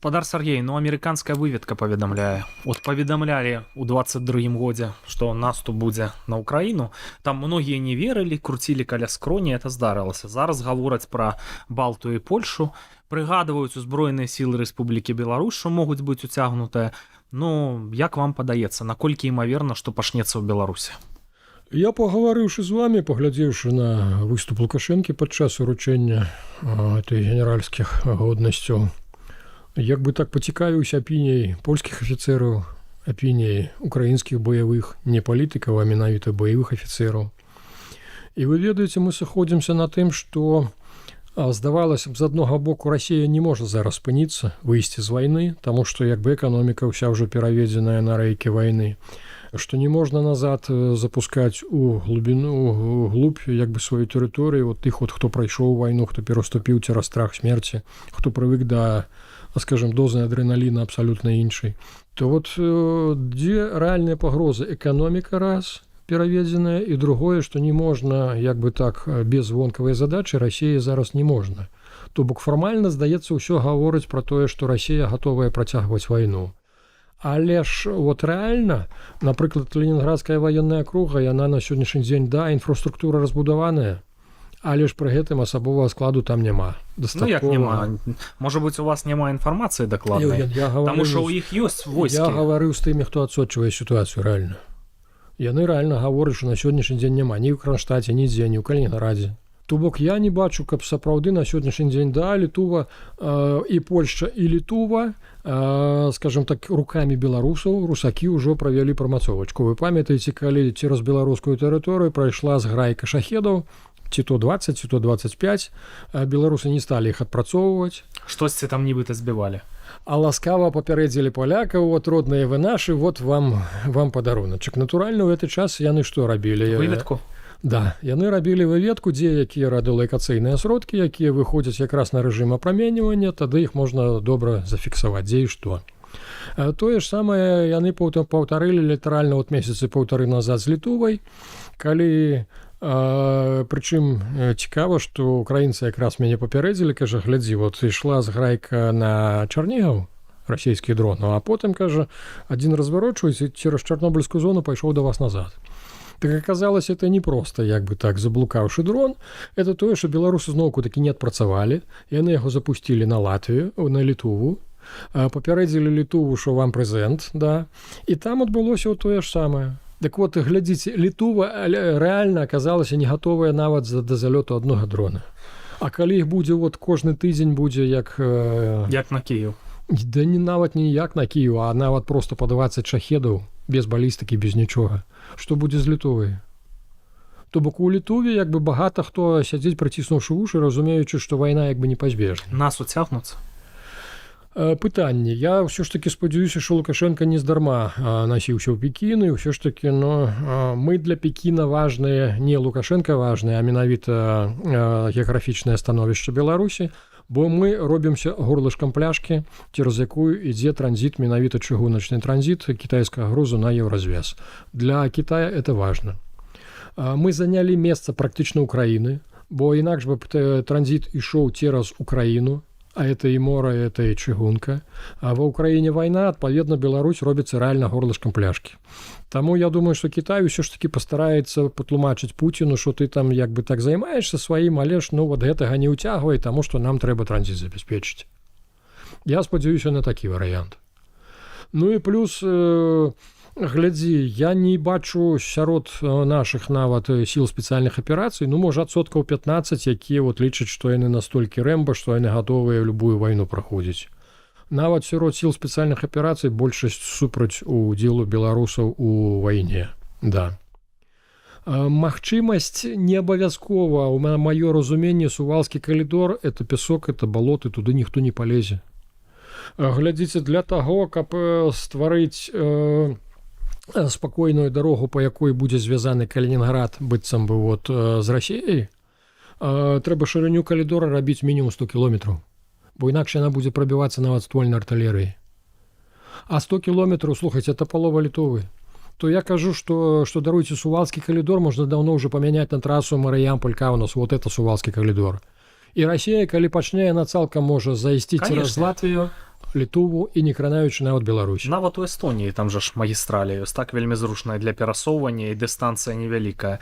Спадар Сергей, ну амерыканская выведка паведамляе. Вот паведамлялі ў 22 годзе, што наступ будзе на Украіну. Там многія не верылі, круцілі каля скроні, это здарылася. Зараз гавораць пра Балтыю і Польшу, прыгадваюць узброеныя сілы Рэспублікі Беларусь, што могуць быць уцягнутыя. Ну, як вам падаецца, наколькі імаверна, што пачнецца ў Беларусі? Я, пагаварыўшы з вами, паглядзеўшы на выступ Лукашэнкі падчас уручэння этой генеральскіх годнасцяў, як бы так пацікавіўся апіняй польскіх афіцэраў, апіняй украінскіх баявых, не палітыкаў, а менавіта баявых афіцэраў. І вы ведаеце, мы сыходзімся на тым, што здавалася б, з аднаго боку Расія не можа зараз спыніцца, выйсці з вайны, таму што як бы эканоміка ўся ўжо пераведзеная на рэйкі вайны, што не можна назад запускаць у глубіну, глубь як бы сваёй тэрыторыі, вот тых, вот, хто прайшоў вайну, хто пераступіў цераз страх смерці, хто прывык да, скажем, дозы адреналіна абсалютна іншай. То вот дзе рэальная пагроза? Эканоміка раз пераведзеная, і другое, што не можна, як бы так, без вонкавай задачы Расіі зараз не можна. То бок фармальна, здаецца, ўсё гаворыць пра тое, што Расія гатовая працягваць вайну. Але ж вот рэальна, напрыклад, Ленінградская ваенная акруга, яна на сённяшні дзень, да, інфраструктура разбудаваная, але ж пры гэтым асабовага складу там няма. Ну як няма? Можа быць, у вас няма інфармацыі дакладнай? Таму што ў іх ёсць войскі. Я гаварыў з тымі, хто адсочвае сітуацыю рэальна. Яны рэальна гавораць, што на сённяшні дзень няма ні ў Кронштадце, ні дзе, ні ў Калінінградзе. То бок я не бачу, каб сапраўды на сённяшні дзень, да, Літува і Польшча і Літува, скажем так, рукамі беларусаў, русакі ўжо правялі прамацовачку. Вы памятаеце, калі цераз беларускую тэрыторыю прайшла зграйка шахедаў, ці то 20, ці то 25, беларусы не сталі іх адпрацоўваць. Штосьці там нібыта збівалі. А ласкава папярэдзілі палякаў, вот родныя вы нашы, вот вам падаруначак. Натуральна, ў гэты час яны што рабілі? Выведку? Да, яны рабілі выведку, дзе якія радыёлакацыйныя сродкі, якія выходзяць якраз на рэжым апраменьвання, тады іх можна добра зафіксаваць, дзе і што. Тое ж самае яны паўтарылі літаральна от месяцы паўтары назад з Літувай, калі прычым цікава, што украінцы якраз мяне папярэдзілі, кажа, глядзі, вот ішла зграйка на Чарнігаў, расійскі дрон, а потым, кажа, адзін разварочваецца, цераз Чарнобыльскую зону пайшоў да вас назад. Так аказалось, это не просто, як бы так, заблукаўшы дрон, это тое, што беларусы зноўку такі не адпрацавалі, яны яго запусцілі на Латвію, на Літуву, папярэдзілі Літуву, што вам прэзент, да, і там адбылося тое ж самае. Так вот, глядзіце, Літува рэальна аказалася не гатовая нават да залёту аднога дрона. А калі іх будзе, вот кожны тыдзень будзе як... Як на Кіеў. Да не нават не як на Кіеў, а нават просто па 20 шахедаў, без балістыкі, без нічога. Што будзе з Літувай? То бок у Літуве як бы багата хто сядзіць, прыціснуўшы вушы, разумеючы, што вайна як бы непазбежна. Нас уцягнуцца? Пытанне. Я ўсё ж такі спадзяюся, што Лукашенко не здарма насіўся ў Пекін, і ўсё ж такі, мы для Пекіна важныя, не Лукашенко важныя, а менавіта геаграфічнае становішча Беларусі, бо мы робімся горлышкам пляшкі, цераз якую ідзе транзіт, менавіта чыгуначны транзіт кітайскага грузу на еўразвяз. Для Китая это важна. Мы занялі месца практычна Украіны, бо інакш бы транзіт ішоў цераз Украіну, а это і мора, это і чыгунка. А ва Ўкраіне вайна, адпаведна, Беларусь робіцца рэальна горлышкам пляшкі. Таму я думаю, што Кітай ўсё ж такі пастараецца патлумачыць Пуціну, што ты там як бы так займаешся сваім, але ж, вот гэтага не ўцягвай, таму што нам трэба транзіт забяспечыць. Я спадзяюся на такі варыянт. Ну і плюс, глядзі, я не бачу сярод нашых нават сіл спецыяльных аперацый, можа, адсоткаў 15, якія вот лічаць, што яны настолькі рэмба, што яны гатовыя любую вайну праходзіць. Нават сярод сіл спецыяльных аперацый большасць супраць удзелу беларусаў у вайне. Да. Магчымасць не абавязкова, у маё разуменне, Сувалскі калідор, это пясок, это балоты, туды ніхто не палезе. Глядзіце, для таго, каб стварыць спакойную дарогу, па якой будзе звязаны Калінінград, быццам бы вот з Расіяй, трэба шырыню калідора рабіць мінімум 100 кіlometrаў, бо інакш яна будзе прабівацца нават ствольнай артылерыяй. А 100 кіlometrаў, слухайце, это палова Літовы. То я кажу, што даруйце, Сувалскі калідор можна даўно ўжо памяняць на трасу Марыямполь-Каўнас, вот это Сувалскі калідор. І Расія, калі пачне, яна цалкам можа зайсці цераз Латвію, Літву і не кранаючы нават Беларусь. Нават у Эстоніі там жа ж магістралі ёсць, так вельмі зручная для перасоўвання і дыстанцыя невялікая.